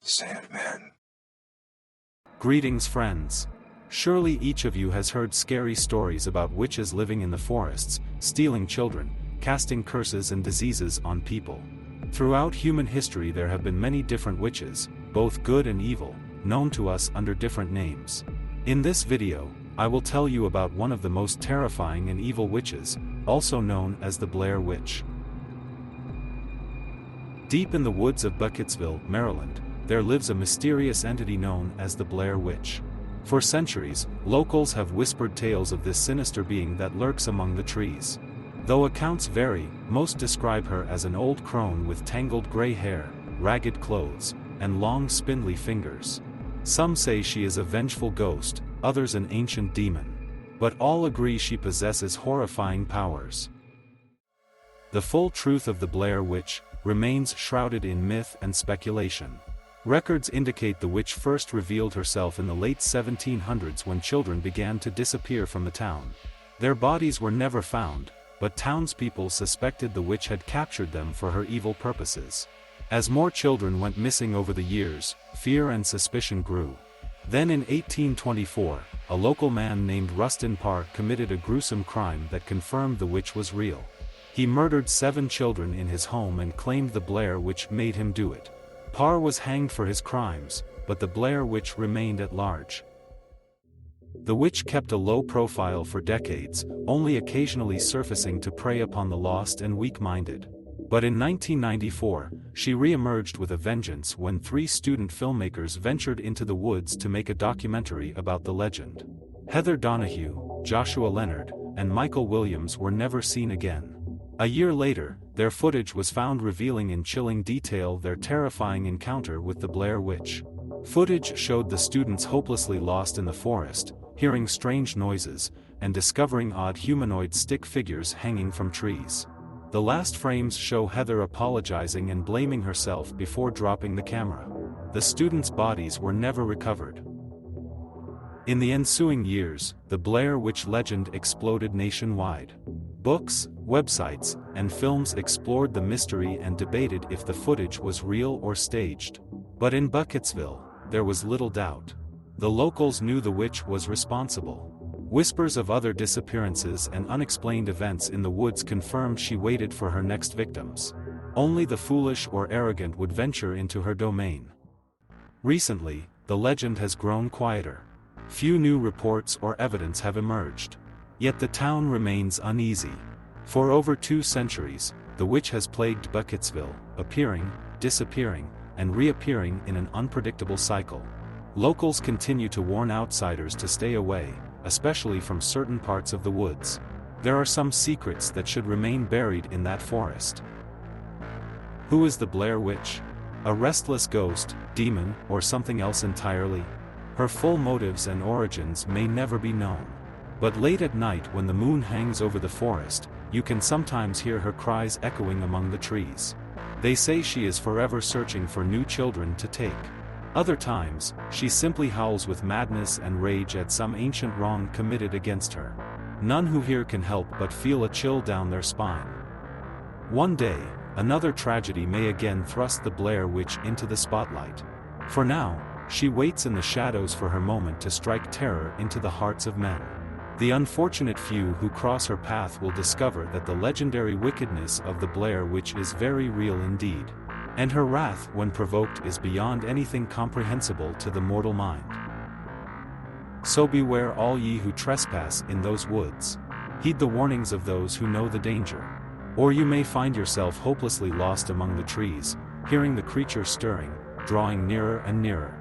Sandman. Greetings, friends. Surely each of you has heard scary stories about witches living in the forests, stealing children, casting curses and diseases on people. Throughout human history there have been many different witches, both good and evil, known to us under different names. In this video, I will tell you about one of the most terrifying and evil witches, also known as the Blair Witch. Deep in the woods of Buckettsville, Maryland, there lives a mysterious entity known as the Blair Witch. For centuries, locals have whispered tales of this sinister being that lurks among the trees. Though accounts vary, most describe her as an old crone with tangled gray hair, ragged clothes, and long spindly fingers. Some say she is a vengeful ghost, others an ancient demon. But all agree she possesses horrifying powers. The full truth of the Blair Witch remains shrouded in myth and speculation. Records indicate the witch first revealed herself in the late 1700s when children began to disappear from the town. Their bodies were never found, but townspeople suspected the witch had captured them for her evil purposes. As more children went missing over the years, fear and suspicion grew. Then in 1824, a local man named Rustin Parr committed a gruesome crime that confirmed the witch was real. He murdered 7 children in his home and claimed the Blair Witch made him do it. Parr was hanged for his crimes, but the Blair Witch remained at large. The witch kept a low profile for decades, only occasionally surfacing to prey upon the lost and weak-minded. But in 1994, she re-emerged with a vengeance when 3 student filmmakers ventured into the woods to make a documentary about the legend. Heather Donahue, Joshua Leonard, and Michael Williams were never seen again. A year later, their footage was found revealing in chilling detail their terrifying encounter with the Blair Witch. Footage showed the students hopelessly lost in the forest, hearing strange noises, and discovering odd humanoid stick figures hanging from trees. The last frames show Heather apologizing and blaming herself before dropping the camera. The students' bodies were never recovered. In the ensuing years, the Blair Witch legend exploded nationwide. Books, websites, and films explored the mystery and debated if the footage was real or staged. But in Buckettsville, there was little doubt. The locals knew the witch was responsible. Whispers of other disappearances and unexplained events in the woods confirmed she waited for her next victims. Only the foolish or arrogant would venture into her domain. Recently, the legend has grown quieter. Few new reports or evidence have emerged. Yet the town remains uneasy. For over 2 centuries, the witch has plagued Buckettsville, appearing, disappearing, and reappearing in an unpredictable cycle. Locals continue to warn outsiders to stay away, especially from certain parts of the woods. There are some secrets that should remain buried in that forest. Who is the Blair Witch? A restless ghost, demon, or something else entirely? Her full motives and origins may never be known. But late at night when the moon hangs over the forest, you can sometimes hear her cries echoing among the trees. They say she is forever searching for new children to take. Other times, she simply howls with madness and rage at some ancient wrong committed against her. None who hear can help but feel a chill down their spine. One day, another tragedy may again thrust the Blair Witch into the spotlight. For now, she waits in the shadows for her moment to strike terror into the hearts of men. The unfortunate few who cross her path will discover that the legendary wickedness of the Blair Witch is very real indeed. And her wrath when provoked is beyond anything comprehensible to the mortal mind. So beware all ye who trespass in those woods. Heed the warnings of those who know the danger. Or you may find yourself hopelessly lost among the trees, hearing the creature stirring, drawing nearer and nearer.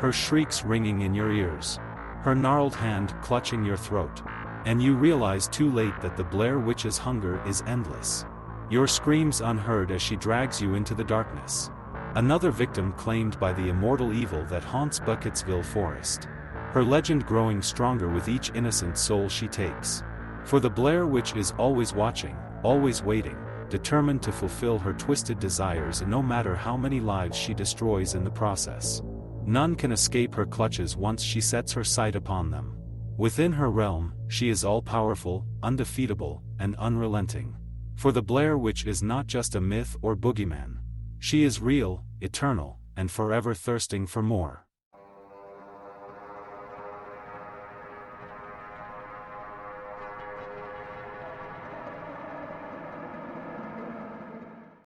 Her shrieks ringing in your ears. Her gnarled hand clutching your throat. And you realize too late that the Blair Witch's hunger is endless. Your screams unheard as she drags you into the darkness. Another victim claimed by the immortal evil that haunts Buckettsville Forest. Her legend growing stronger with each innocent soul she takes. For the Blair Witch is always watching, always waiting, determined to fulfill her twisted desires no matter how many lives she destroys in the process. None can escape her clutches once she sets her sight upon them. Within her realm, she is all-powerful, undefeatable, and unrelenting. For the Blair Witch is not just a myth or boogeyman. She is real, eternal, and forever thirsting for more.